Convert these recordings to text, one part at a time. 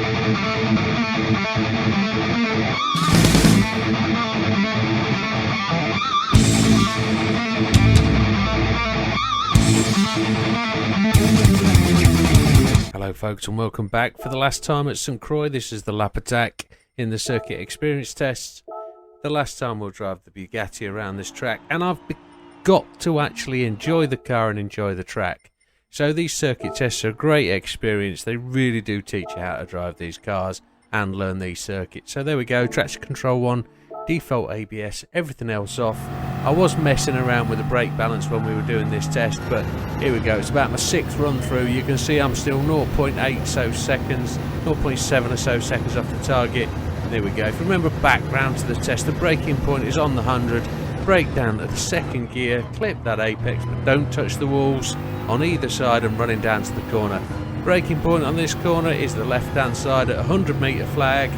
Hello folks and welcome back. For the last time at St Croix, this is the lap attack in the circuit experience tests. The last time we'll drive the Bugatti around this track, and I've got to actually enjoy the car and enjoy the track. So these circuit tests are a great experience. They really do teach you how to drive these cars and learn these circuits. So there we go, traction control 1, default ABS, everything else off. I was messing around with the brake balance when we were doing this test, but here we go. It's about my 6th run through. You can see I'm still 0.8 so seconds, 0.7 or so seconds off the target. There we go. If you remember back round to the test, the braking point is on the 100. Brake down at the 2nd gear, clip that apex, but don't touch the walls on either side and running down to the corner. Braking point on this corner is the left hand side at 100 metre flag.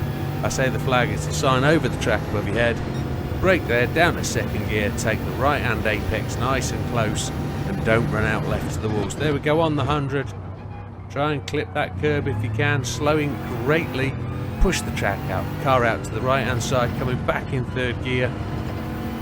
I say the flag is the sign over the track above your head. Brake there, down to 2nd gear, take the right hand apex nice and close and don't run out left to the walls. There we go, on the 100. Try and clip that curb if you can, slowing greatly. Push the car out to the right hand side, coming back in 3rd gear.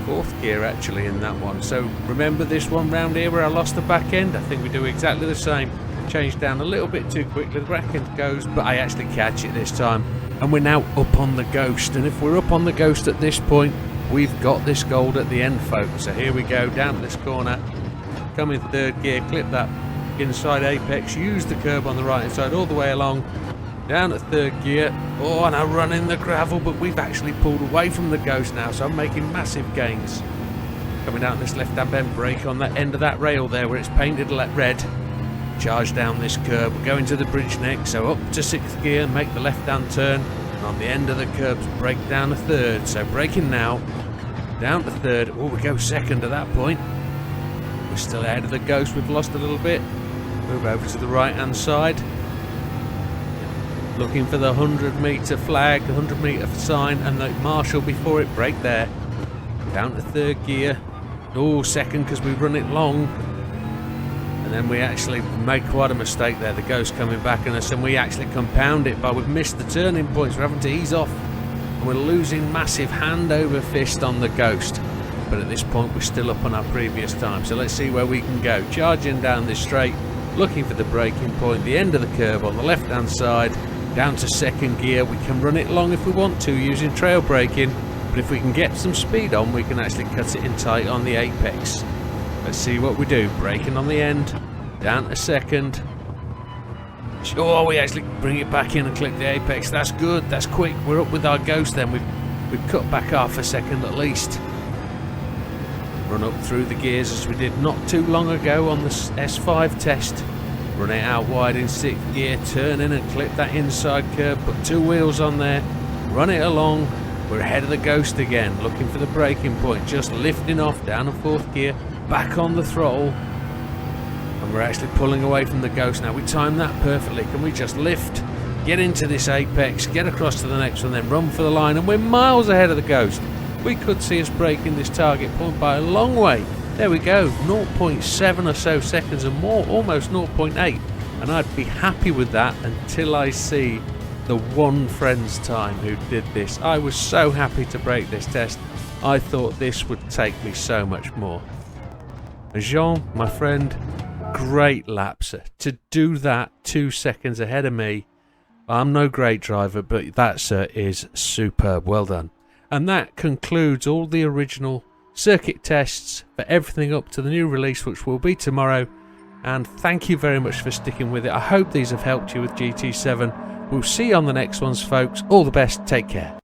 4th gear actually in that one. So remember this one round here where I lost the back end? I think we do exactly the same. Change down a little bit too quickly, the back end goes, but I actually catch it this time. And we're now up on the Ghost, and if we're up on the Ghost at this point, we've got this gold at the end, folks. So here we go, down this corner, come in 3rd gear, clip that inside apex, use the curb on the right hand side all the way along, down at 3rd gear. Oh, and I run in the gravel, but we've actually pulled away from the Ghost now, so I'm making massive gains. Coming down this left hand bend, brake on that end of that rail there where it's painted red. Charge down this curb, we're going to the bridge next, so up to 6th gear, make the left hand turn, and on the end of the curbs, brake down to 3rd, so braking now, down to 3rd, oh we go 2nd at that point, we're still ahead of the Ghost, we've lost a little bit, move over to the right hand side, looking for the 100 metre flag, the 100 metre sign, and the marshal before it, brake there, down to 3rd gear, oh 2nd because we run it long. And then we actually made quite a mistake there, the Ghost coming back on us, and we actually compound it by we've missed the turning points, we're having to ease off and we're losing massive hand over fist on the Ghost. But at this point we're still up on our previous time, so let's see where we can go. Charging down this straight, looking for the braking point, the end of the curve on the left hand side, down to 2nd gear. We can run it long if we want to using trail braking, but if we can get some speed on we can actually cut it in tight on the apex. Let's see what we do. Braking on the end, down to 2nd. Oh, we actually bring it back in and click the apex. That's good, that's quick. We're up with our Ghost then. We've cut back half a second at least. Run up through the gears as we did not too long ago on the S5 test. Run it out wide in 6th gear, turn in and clip that inside curve, put 2 wheels on there, run it along. We're ahead of the Ghost again, looking for the braking point, just lifting off down to 4th gear, back on the throttle, and we're actually pulling away from the Ghost now. We timed that perfectly. Can we just lift, get into this apex, get across to the next one, then run for the line, and we're miles ahead of the Ghost. We could see us breaking this target point by a long way. There we go, 0.7 or so seconds and more, almost 0.8, and I'd be happy with that until I see the one friend's time who did this. I was so happy to break this test. I thought this would take me so much more. Jean, my friend, great lapser. To do that 2 seconds ahead of me, I'm no great driver, but that, sir, is superb. Well done. And that concludes all the original circuit tests for everything up to the new release, which will be tomorrow. And thank you very much for sticking with it. I hope these have helped you with GT7. We'll see you on the next ones, folks. All the best. Take care.